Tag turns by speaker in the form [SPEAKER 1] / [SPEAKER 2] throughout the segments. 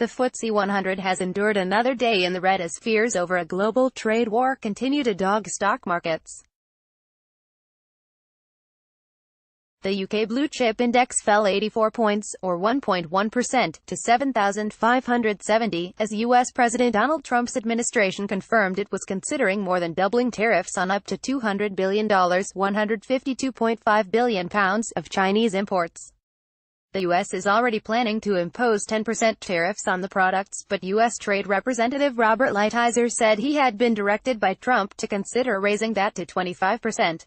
[SPEAKER 1] The FTSE 100 has endured another day in the red as fears over a global trade war continue to dog stock markets. The UK Blue Chip Index fell 84 points, or 1.1%, to 7,570, as US President Donald Trump's administration confirmed it was considering more than doubling tariffs on up to $200 billion (£152.5 billion) of Chinese imports. The U.S. is already planning to impose 10% tariffs on the products, but U.S. Trade Representative Robert Lighthizer said he had been directed by Trump to consider raising that to 25%.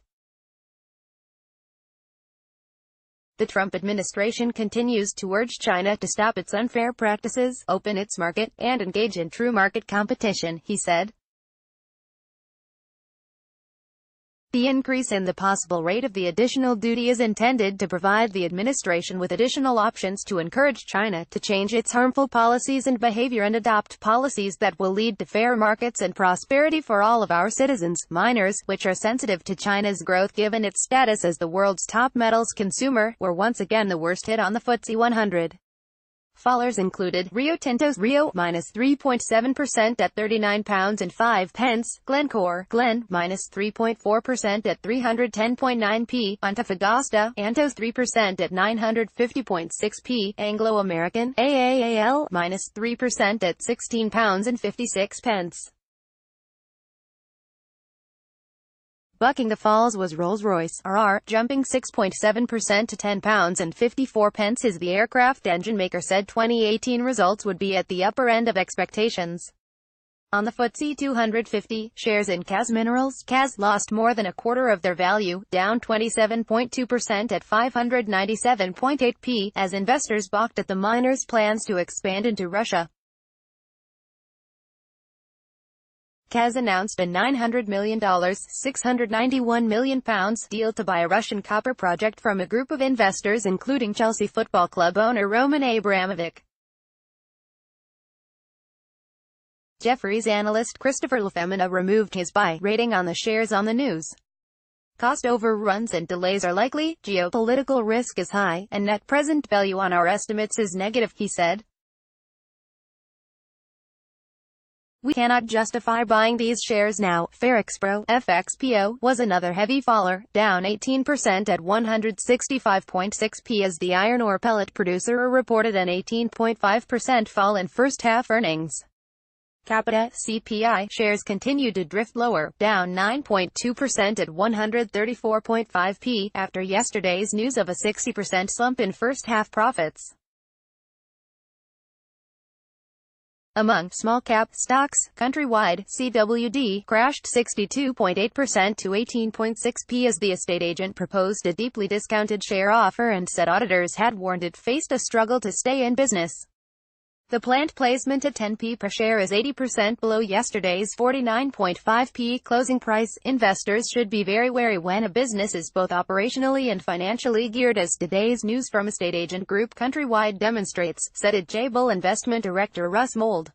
[SPEAKER 1] The Trump administration continues to urge China to stop its unfair practices, open its market, and engage in true market competition, he said. The increase in the possible rate of the additional duty is intended to provide the administration with additional options to encourage China to change its harmful policies and behavior and adopt policies that will lead to fair markets and prosperity for all of our citizens. Miners, which are sensitive to China's growth given its status as the world's top metals consumer, were once again the worst hit on the FTSE 100. Fallers included Rio Tinto's Rio, minus 3.7% at £39.05, Glencore, Glen, minus 3.4% at 310.9p, Antofagasta, Antos 3% at 950.6p, Anglo American, AAAL, minus 3% at £16.56. Bucking the falls was Rolls-Royce, RR, jumping 6.7% to £10.54 as the aircraft engine maker said 2018 results would be at the upper end of expectations. On the FTSE 250, shares in CAS Minerals, CAS, lost more than a quarter of their value, down 27.2% at 597.8p, as investors balked at the miners' plans to expand into Russia. CAS announced a $900 million (£691 million) deal to buy a Russian copper project from a group of investors including Chelsea Football Club owner Roman Abramovich. Jefferies analyst Christopher LaFemina removed his buy rating on the shares on the news. Cost overruns and delays are likely, geopolitical risk is high, and net present value on our estimates is negative, he said. We cannot justify buying these shares now. Ferrexpro, FXPO, was another heavy faller, down 18% at 165.6p as the iron ore pellet producer reported an 18.5% fall in first-half earnings. Capita, CPI, shares continued to drift lower, down 9.2% at 134.5p, after yesterday's news of a 60% slump in first-half profits. Among small-cap stocks, Countrywide, CWD, crashed 62.8% to 18.6p as the estate agent proposed a deeply discounted share offer and said auditors had warned it faced a struggle to stay in business. The planned placement at 10p per share is 80% below yesterday's 49.5p closing price. Investors should be very wary when a business is both operationally and financially geared, as today's news from estate agent group Countrywide demonstrates, said J. Bull investment director Russ Mould.